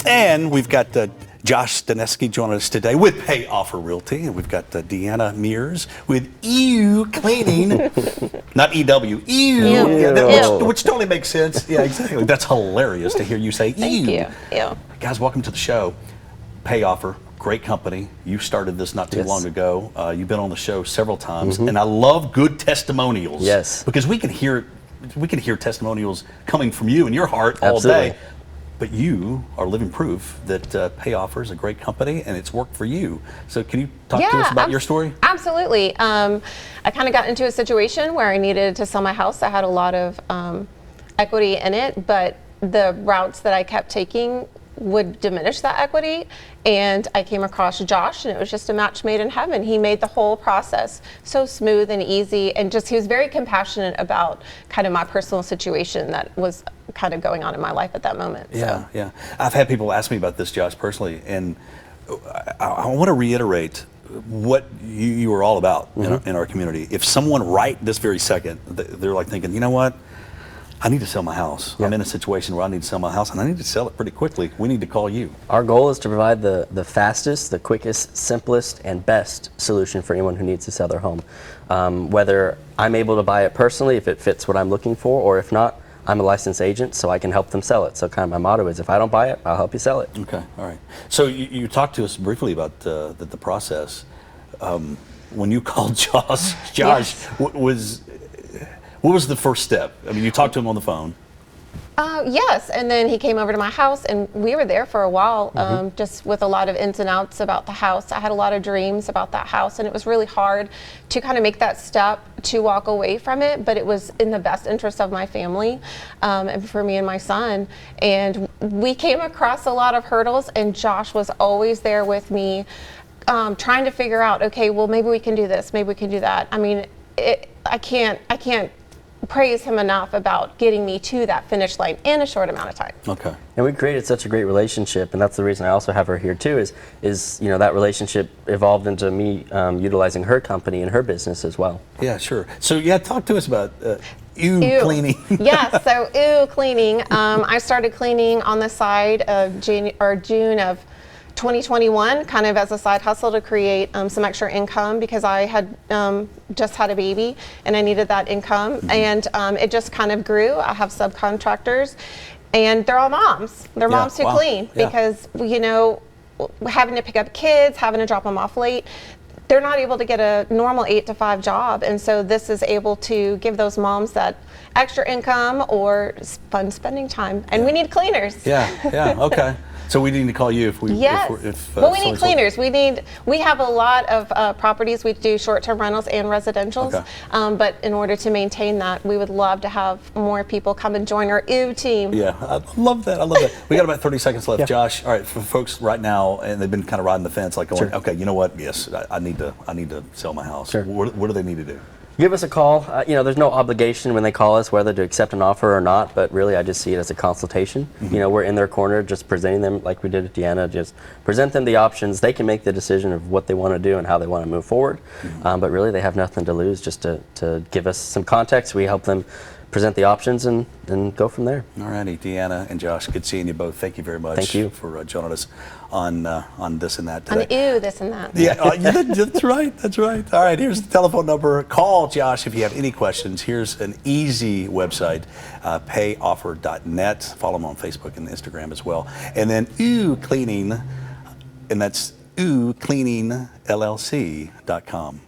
And we've got Josh Staneski joining us today with Payoffer Realty, and we've got Deanna Mears with EW Cleaning, not EW, EW, which totally makes sense. Yeah, exactly. That's hilarious to hear you say EW. Thank you. Guys, welcome to the show. Payoffer, great company. You started this not too long ago. You've been on the show several times, and I love good testimonials. Yes, because we can hear testimonials coming from you in your heart all day. But you are living proof that Payoffer is a great company and it's worked for you. So can you talk to us about your story? Absolutely. I kind of got into a situation where I needed to sell my house. I had a lot of equity in it, but the routes that I kept taking would diminish that equity. And I came across Josh, and it was just a match made in heaven. He made the whole process so smooth and easy, and he was very compassionate about kind of my personal situation that was kind of going on in my life at that moment. Yeah. I've had people ask me about this, Josh, personally, and I want to reiterate what you are all about in our community. If someone right this very second, they're like thinking, you know what? I need to sell my house. I'm in a situation where I need to sell my house, and I need to sell it pretty quickly. We need to call you. Our goal is to provide the fastest, the quickest, simplest, and best solution for anyone who needs to sell their home. Whether I'm able to buy it personally, if it fits what I'm looking for, or if not, I'm a licensed agent, so I can help them sell it. So kind of my motto is, if I don't buy it, I'll help you sell it. Okay, all right. So you talked to us briefly about the process. When you called Josh, what was the first step? I mean, you talked to him on the phone. Yes, and then he came over to my house, and we were there for a while, just with a lot of ins and outs about the house. I had a lot of dreams about that house, and it was really hard to kind of make that step to walk away from it, but it was in the best interest of my family and for me and my son. And we came across a lot of hurdles, and Josh was always there with me, trying to figure out, okay, well, maybe we can do this, maybe we can do that. I mean, I can't praise him enough about getting me to that finish line in a short amount of time. Okay. And we created such a great relationship, and that's the reason I also have her here too, is that relationship evolved into me utilizing her company and her business as well. Yeah, sure. So talk to us about EW Cleaning. Yes, so EW Cleaning. I started cleaning on the side of June of 2021, kind of as a side hustle to create some extra income, because I had just had a baby and I needed that income, and it just kind of grew. I have subcontractors, and they're all moms. They're moms who clean because having to pick up kids, having to drop them off late, they're not able to get a normal 8 to 5 job, and so this is able to give those moms that extra income or fun spending time. And we need cleaners. Yeah. Okay. So we need to call you if we. Yes. Well, we need cleaners. We have a lot of properties. We do short-term rentals and residentials. Okay. But in order to maintain that, we would love to have more people come and join our EW team. Yeah, I love that. We got about 30 seconds left, Josh. All right, for folks right now, and they've been kind of riding the fence, like going, okay, you know what? Yes, I need to sell my house. Sure. What do they need to do? Give us a call. There's no obligation when they call us whether to accept an offer or not, but really I just see it as a consultation. We're in their corner just presenting them like we did with Deanna, just present them the options. They can make the decision of what they want to do and how they want to move forward, but really they have nothing to lose, just to give us some context. We help them present the options and go from there. All righty, Deanna and Josh, good seeing you both. Thank you very much. Thank you for joining us on this and that today. On this and that. Yeah, that's right. That's right. All right, here's the telephone number. Call Josh if you have any questions. Here's an easy website, payoffer.net. Follow him on Facebook and Instagram as well. And then EW Cleaning, and that's EWCleaningLLC.com.